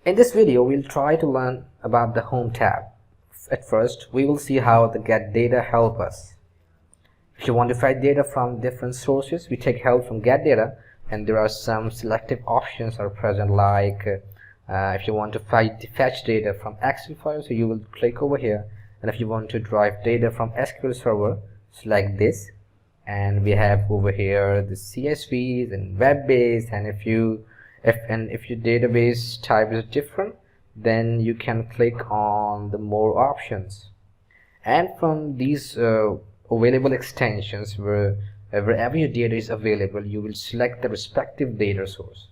In this video, we'll try to learn about the Home tab. At first, we will see how the get data help us. If you want to fetch data from different sources, we take help from get data, and there are some selective options are present, like if you want to fetch data from Excel files, so you will click over here, and if you want to drive data from SQL Server, select this, and we have over here the CSVs and web-based, and if your database type is different, then you can click on the more options, and from these available extensions, wherever your data is available, you will select the respective data source.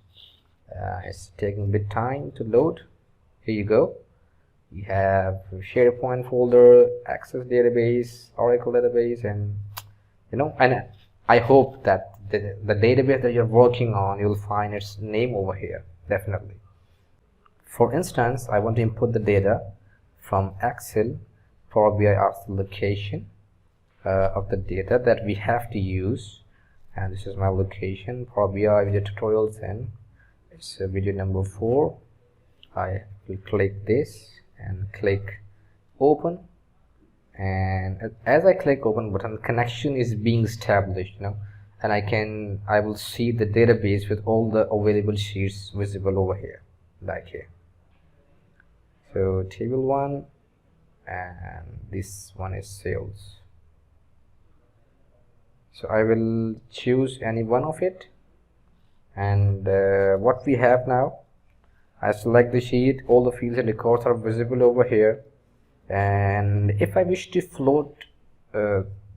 It's taking a bit time to load. Here you go. You have SharePoint folder, Access database, Oracle database, and and I hope that the database that you're working on, you'll find its name over here, definitely. For instance, I want to input the data from Excel. Power BI asks the location of the data that we have to use, and this is my location, Power BI video tutorials, and it's video number 4. I will click this and click open, and as I click open button, connection is being established, and I will see the database with all the available sheets visible over here, like here. So table 1, and this one is sales. So I will choose any one of it, and what we have now, I select the sheet, all the fields and records are visible over here, and if I wish to float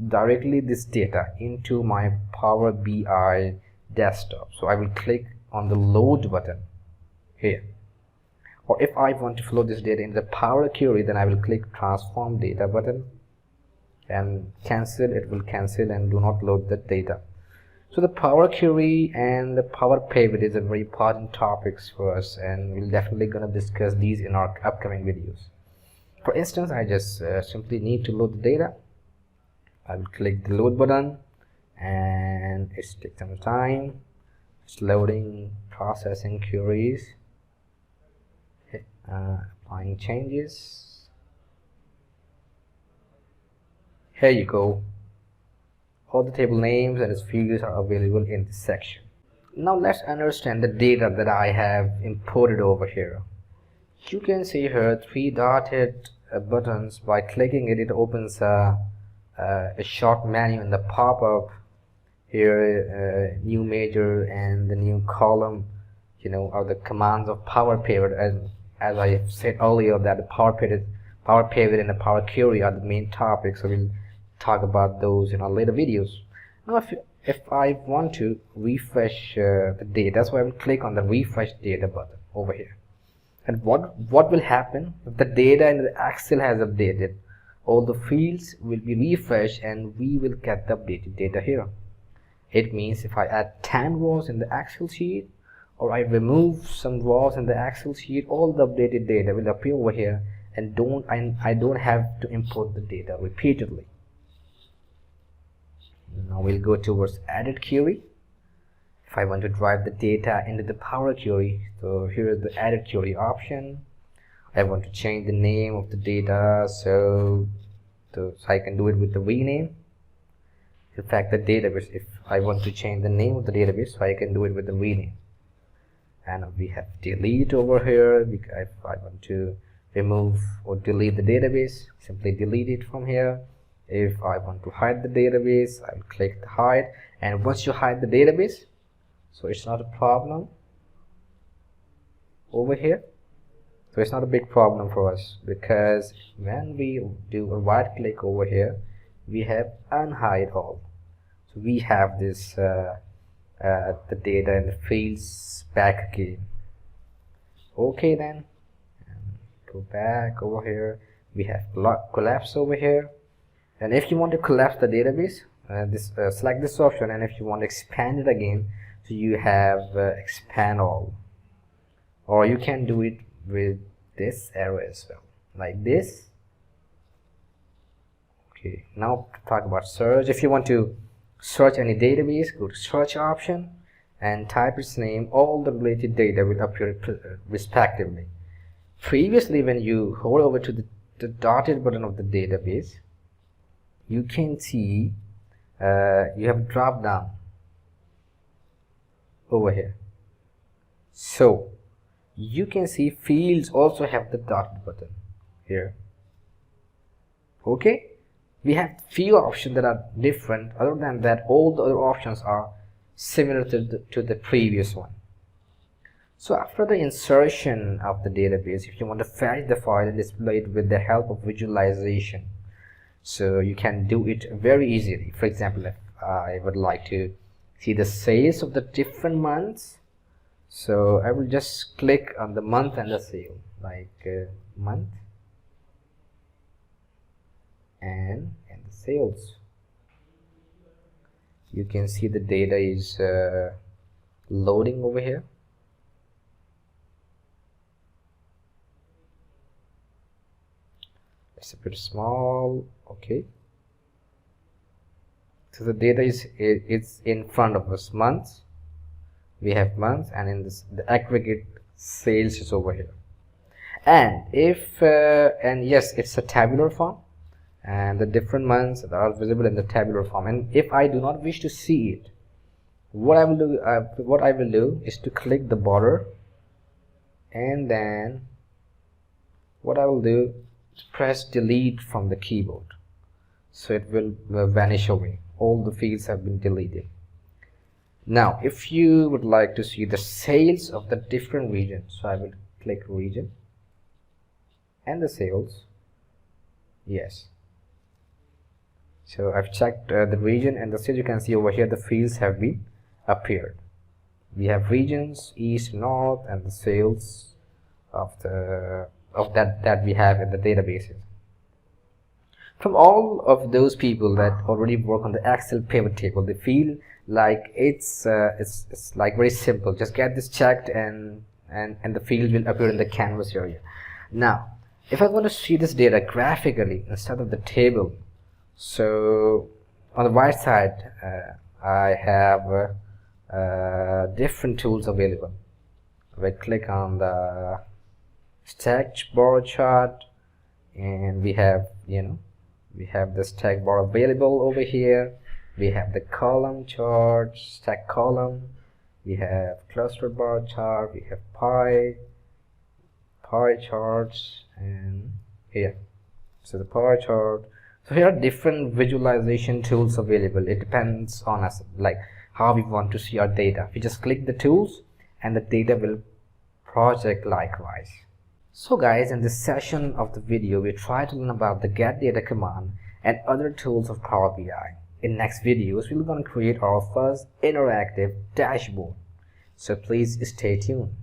directly this data into my Power BI desktop, so I will click on the load button here. Or if I want to float this data in the Power Query, then I will click transform data button and cancel. It will cancel and do not load the data. So the Power Query and the Power Pivot is a very important topics for us, and we're definitely going to discuss these in our upcoming videos. For instance, I just simply need to load the data. I will click the load button, and it's takes some time. It's loading, processing queries, applying changes. Here you go. All the table names and its fields are available in this section. Now let's understand the data that I have imported over here. You can see here 3 dotted buttons. By clicking it, it opens a short menu in the pop-up here, new major and the new column, are the commands of Power Pivot. As I said earlier, that the Power Pivot and the Power Query are the main topics, so we'll talk about those in our later videos. Now if I want to refresh the data, so I will click on the refresh data button over here, and what will happen if the data in the Excel has updated? All the fields will be refreshed, and we will get the updated data here. It means if I add 10 rows in the Excel sheet, or I remove some rows in the Excel sheet, all the updated data will appear over here, and I don't have to import the data repeatedly. Now we'll go towards Edit Query. If I want to drive the data into the Power Query, so here is the Edit Query option. I want to change the name of the data, so I can do it with the rename. In fact, the database, if I want to change the name of the database, so I can do it with the rename. And we have delete over here. If I want to remove or delete the database, simply delete it from here. If I want to hide the database, I will click the hide, and once you hide the database, so it's not a problem over here. So it's not a big problem for us, because when we do a right click over here, we have unhide all. So we have this the data and the fields back again. Okay, then, and go back over here. We have collapse over here, and if you want to collapse the database, select this option, and if you want to expand it again, so you have expand all, or you can do it with this arrow as well, like this. Okay, now to talk about search. If you want to search any database, go to search option and type its name. All the related data will appear respectively. Previously, when you hold over to the dotted button of the database, you can see you have drop down over here. So you can see fields also have the dotted button here. Okay, we have few options that are different. Other than that, all the other options are similar to the previous one. So after the insertion of the database, if you want to fetch the file and display it with the help of visualization, so you can do it very easily. For example, if I would like to see the sales of the different months, so I will just click on the month and the sale, like month and the sales. You can see the data is loading over here. It's a bit small. Okay, so the data it's in front of us. Months, we have months, and in this the aggregate sales is over here. And if and yes, it's a tabular form, and the different months are visible in the tabular form. And if I do not wish to see it, what I will do is to click the border, and then what I will do is press delete from the keyboard, so it will vanish away. All the fields have been deleted. Now if you would like to see the sales of the different regions, so I will click region and the sales. Yes, so I've checked the region and the sales. You can see over here the fields have been appeared. We have regions, east, north, and the sales of that we have in the databases. From all of those people that already work on the Excel pivot table, they feel like it's like very simple. Just get this checked and the field will appear in the canvas area. Now if I want to see this data graphically instead of the table, so on the right side I have different tools available. If I click on the stacked bar chart, and we have we have the stack bar available over here. We have the column chart, stack column, we have cluster bar chart, we have pie charts, and here, so the pie chart. So here are different visualization tools available. It depends on us, like how we want to see our data. We just click the tools and the data will project likewise. So guys, in this session of the video, we try to learn about the get data command and other tools of Power BI. In next videos, we're going to create our first interactive dashboard. So please stay tuned.